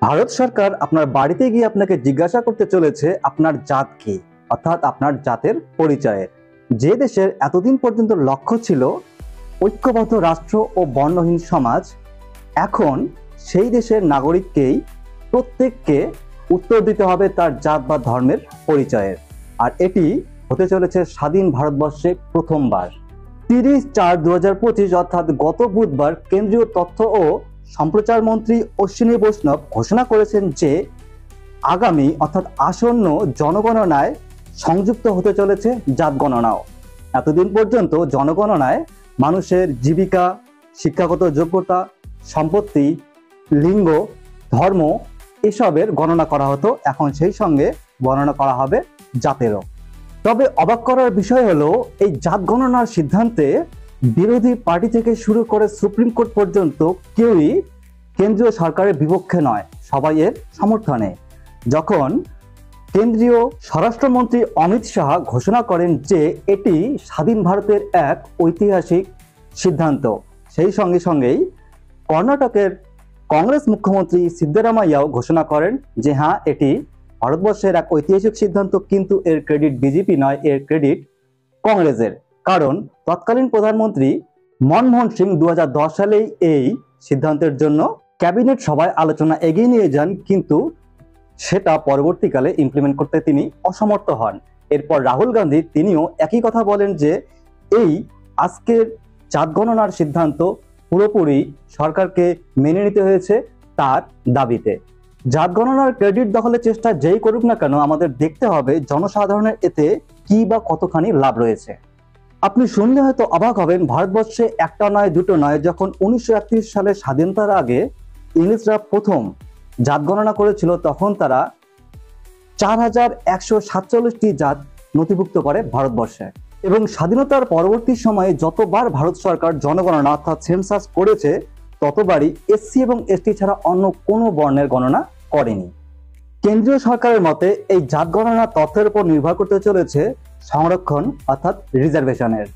ভারত সরকার আপনার বাড়িতে গিয়ে আপনাকে জিজ্ঞাসা করতে চলেছে আপনার জাত কি, অর্থাৎ আপনার জাতের পরিচয়ের। যে দেশের এতদিন পর্যন্ত লক্ষ্য ছিল ঐক্যবদ্ধ রাষ্ট্র ও বর্ণহীন সমাজ, এখন সেই দেশের নাগরিককেই প্রত্যেককে উত্তর দিতে হবে তার জাত বা ধর্মের পরিচয়ের। আর এটি হতে চলেছে স্বাধীন ভারতবর্ষে প্রথমবার। 30/4/2025 অর্থাৎ গত বুধবার কেন্দ্রীয় তথ্য ও সম্প্রচার মন্ত্রী অশ্বিনী বৈষ্ণব ঘোষণা করেছেন যে আগামী অর্থাৎ আসন্ন জনগণনায় সংযুক্ত হতে চলেছে জাত গণনাও। এতদিন পর্যন্ত জনগণনায় মানুষের জীবিকা, শিক্ষাগত যোগ্যতা, সম্পত্তি, লিঙ্গ, ধর্ম এসবের গণনা করা হতো, এখন সেই সঙ্গে গণনা করা হবে জাতেরও। তবে অবাক করার বিষয় হলো এই জাত গণনার সিদ্ধান্তে বিরোধী পার্টি থেকে শুরু করে সুপ্রিম কোর্ট পর্যন্ত কেউই কেন্দ্রীয় সরকারের বিপক্ষে নয়, সবাই এর সমর্থনে। যখন কেন্দ্রীয় স্বরাষ্ট্রমন্ত্রী অমিত শাহ ঘোষণা করেন যে এটি স্বাধীন ভারতের এক ঐতিহাসিক সিদ্ধান্ত, সেই সঙ্গে সঙ্গেই কর্ণাটকের কংগ্রেস মুখ্যমন্ত্রী সিদ্ধরামাইয়াও ঘোষণা করেন যে হ্যাঁ, এটি ভারতবর্ষের এক ঐতিহাসিক সিদ্ধান্ত, কিন্তু এর ক্রেডিট বিজেপি নয়, এর ক্রেডিট কংগ্রেসের। কারণ তৎকালীন প্রধানমন্ত্রী মনমোহন সিং 2010 সালেই এই সিদ্ধান্তের জন্য ক্যাবিনেট সভায় আলোচনা এগিয়ে নিয়ে যান, কিন্তু সেটা পরবর্তীকালে ইমপ্লিমেন্ট করতে তিনি অসমর্থ হন। এরপর রাহুল গান্ধী তিনিও একই কথা বলেন যে এই আজকের জাত গণনার সিদ্ধান্ত পুরোপুরি সরকারকে মেনে নিতে হয়েছে তার দাবিতে। জাত গণনার ক্রেডিট দখলের চেষ্টা যেই করুক না কেন, আমাদের দেখতে হবে জনসাধারণের এতে কি বা কতখানি লাভ রয়েছে। আপনি শুনলে হয়তো অবাক হবেন, ভারতবর্ষে একটা নয় দুটো নয়, যখন 1931 সালে স্বাধীনতার আগে ইংরেজরা প্রথম জাত গণনা করেছিল তখন তারা 4147টি জাত নথিভুক্ত করে ভারতবর্ষে। এবং স্বাধীনতার পরবর্তী সময়ে যতবার ভারত সরকার জনগণনা অর্থাৎ সেন্সাস করেছে ততবারই এসসি এবং এসটি ছাড়া অন্য কোনো বর্ণের গণনা করেনি। কেন্দ্রীয় সরকারের মতে এই জাত গণনা তথ্যের উপর নির্ভর করতে চলেছে সংরক্ষণ অর্থাৎ রিজার্ভেশনের।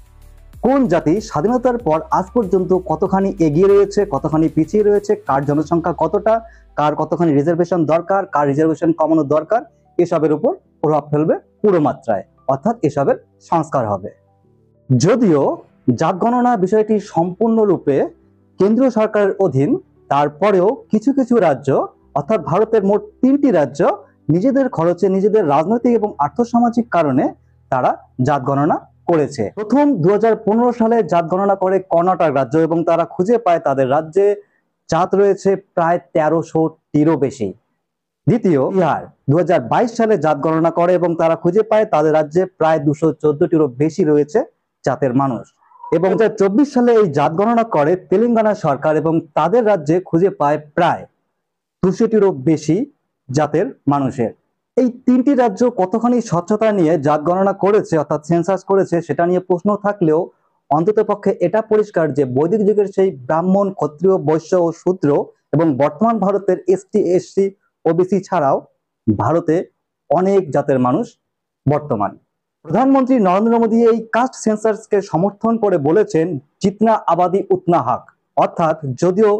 কোন জাতি স্বাধীনতার পর আজ পর্যন্ত কতখানি এগিয়ে রয়েছে, কতখানি পিছিয়ে রয়েছে, কার জনসংখ্যা কতটা, কার কতখানি রিজার্ভেশন দরকার, কার রিজার্ভেশন কমানো দরকার, এসবের উপর প্রভাব ফেলবে পুরো মাত্রায়, অর্থাৎ এসবের সংস্কার হবে। যদিও জাত গণনা বিষয়টি সম্পূর্ণরূপে কেন্দ্রীয় সরকারের অধীন, তারপরেও কিছু কিছু রাজ্য অর্থাৎ ভারতের মোট 3টি রাজ্য নিজেদের খরচে, নিজেদের রাজনৈতিক এবং আর্থসামাজিক কারণে তারা জাত গণনা করেছে। প্রথম 2015 সালে জাত গণনা করে কর্ণাটক রাজ্য, এবং তারা খুঁজে পায় তাদের রাজ্যে জাত রয়েছে প্রায় 1300টিরও বেশি। দ্বিতীয় বিহার 2022 সালে জাত গণনা করে এবং তারা খুঁজে পায় তাদের রাজ্যে প্রায় 214টিরও বেশি রয়েছে জাতের মানুষ। এবং 2024 সালে এই জাত গণনা করে তেলেঙ্গানা সরকার, এবং তাদের রাজ্যে খুঁজে পায় প্রায় 200টিরও বেশি জাতের মানুষের। এই 3টি রাজ্য কতখানি স্বচ্ছতা নিয়ে জাত গণনা করেছে অর্থাৎ সেন্সাস করেছে সেটা নিয়ে প্রশ্ন থাকলেও অন্ততপক্ষে এটা পরিষ্কার যে বৈদিক যুগের সেই ব্রাহ্মণ, ক্ষত্রিয়, বৈশ্য ও শূদ্র এবং বর্তমান ভারতের এসটি, এসসি, ওবিসি ছাড়াও ভারতে অনেক জাতের মানুষ বর্তমান। প্রধানমন্ত্রী নরেন্দ্র মোদী এই কাস্ট সেন্সাসকে সমর্থন করে বলেছেন জিতনা আবাদি উতনা হক, অর্থাৎ যদিও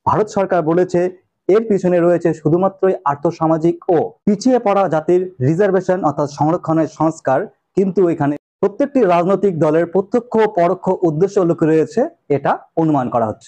ভারত সরকার বলেছে এর পিছনে রয়েছে শুধুমাত্রই আর্থসামাজিক ও পিছিয়ে পড়া জাতির রিজার্ভেশন অর্থাৎ সংরক্ষণের সংস্কার, কিন্তু এখানে প্রত্যেকটি রাজনৈতিক দলের প্রত্যক্ষ ও পরোক্ষ উদ্দেশ্য লুকিয়ে রয়েছে, এটা অনুমান করা হচ্ছে।